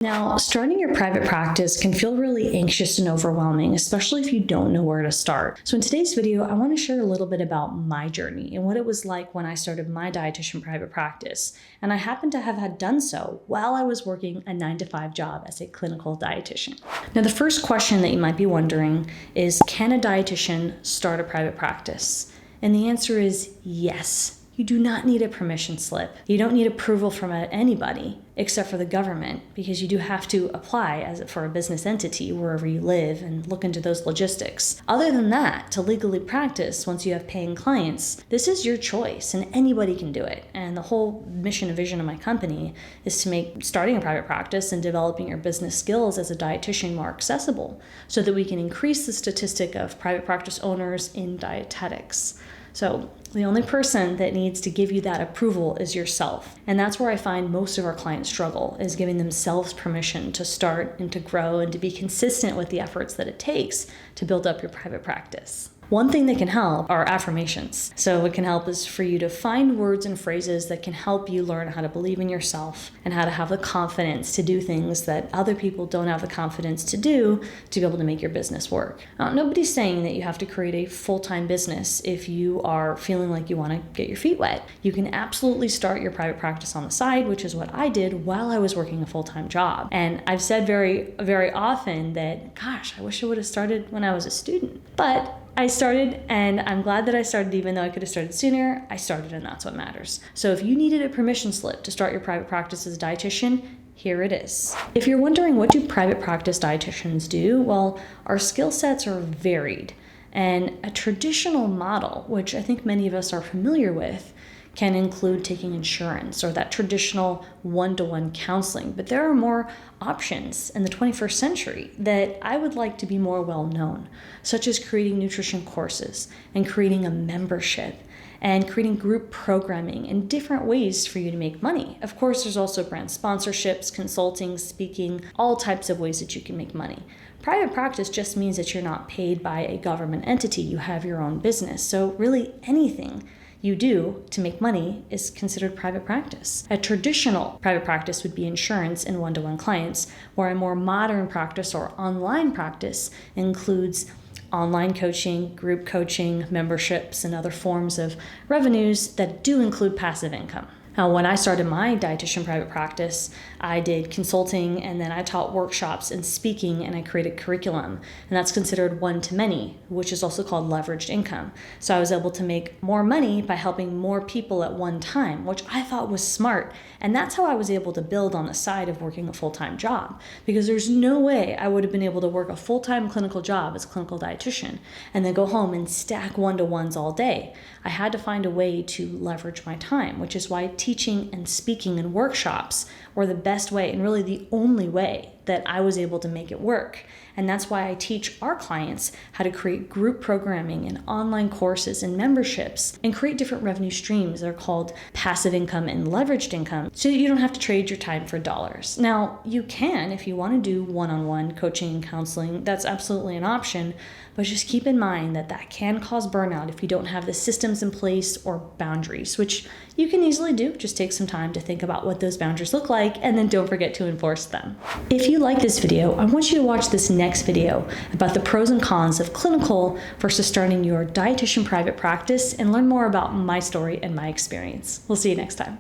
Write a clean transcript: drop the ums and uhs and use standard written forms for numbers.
Now, starting your private practice can feel really anxious and overwhelming, especially if you don't know where to start. So in today's video, I want to share a little bit about my journey and what it was like when I started my dietitian private practice. And I happen to have had done so while I was working a 9-to-5 job as a clinical dietitian. Now, the first question that you might be wondering is, can a dietitian start a private practice? And the answer is yes. You do not need a permission slip. You don't need approval from anybody except for the government, because you do have to apply for a business entity wherever you live and look into those logistics. Other than that, to legally practice once you have paying clients, this is your choice and anybody can do it. And the whole mission and vision of my company is to make starting a private practice and developing your business skills as a dietitian more accessible so that we can increase the statistic of private practice owners in dietetics. So the only person that needs to give you that approval is yourself. And that's where I find most of our clients struggle, is giving themselves permission to start and to grow and to be consistent with the efforts that it takes to build up your private practice. One thing that can help are affirmations. So what can help is for you to find words and phrases that can help you learn how to believe in yourself and how to have the confidence to do things that other people don't have the confidence to do to be able to make your business work. Now, nobody's saying that you have to create a full-time business if you are feeling like you want to get your feet wet. You can absolutely start your private practice on the side, which is what I did while I was working a full-time job. And I've said very, very often that, gosh, I wish I would have started when I was a student. But I started, and I'm glad that I started, even though I could have started sooner. I started, and that's what matters. So if you needed a permission slip to start your private practice as a dietitian, here it is. If you're wondering, what do private practice dietitians do? Well, our skill sets are varied. And a traditional model, which I think many of us are familiar with, can include taking insurance or that traditional one-to-one counseling. But there are more options in the 21st century that I would like to be more well known, such as creating nutrition courses and creating a membership and creating group programming and different ways for you to make money. Of course, there's also brand sponsorships, consulting, speaking, all types of ways that you can make money. Private practice just means that you're not paid by a government entity. You have your own business. So really anything you do to make money is considered private practice. A traditional private practice would be insurance and one-to-one clients, where a more modern practice or online practice includes online coaching, group coaching, memberships, and other forms of revenues that do include passive income. Now, when I started my dietitian private practice, I did consulting, and then I taught workshops and speaking, and I created curriculum. And that's considered one-to-many, which is also called leveraged income. So I was able to make more money by helping more people at one time, which I thought was smart. And that's how I was able to build on the side of working a full-time job, because there's no way I would have been able to work a full-time clinical job as a clinical dietitian and then go home and stack one-to-ones all day. I had to find a way to leverage my time, which is why teaching and speaking and workshops were the best way and really the only way that I was able to make it work. And that's why I teach our clients how to create group programming and online courses and memberships and create different revenue streams that are called passive income and leveraged income, so that you don't have to trade your time for dollars. Now, you can, if you want to do one-on-one coaching and counseling, that's absolutely an option, but just keep in mind that that can cause burnout if you don't have the systems in place or boundaries, which you can easily do. Just take some time to think about what those boundaries look like, and then don't forget to enforce them. If you like this video, I want you to watch this next video about the pros and cons of clinical versus starting your dietitian private practice and learn more about my story and my experience. We'll see you next time.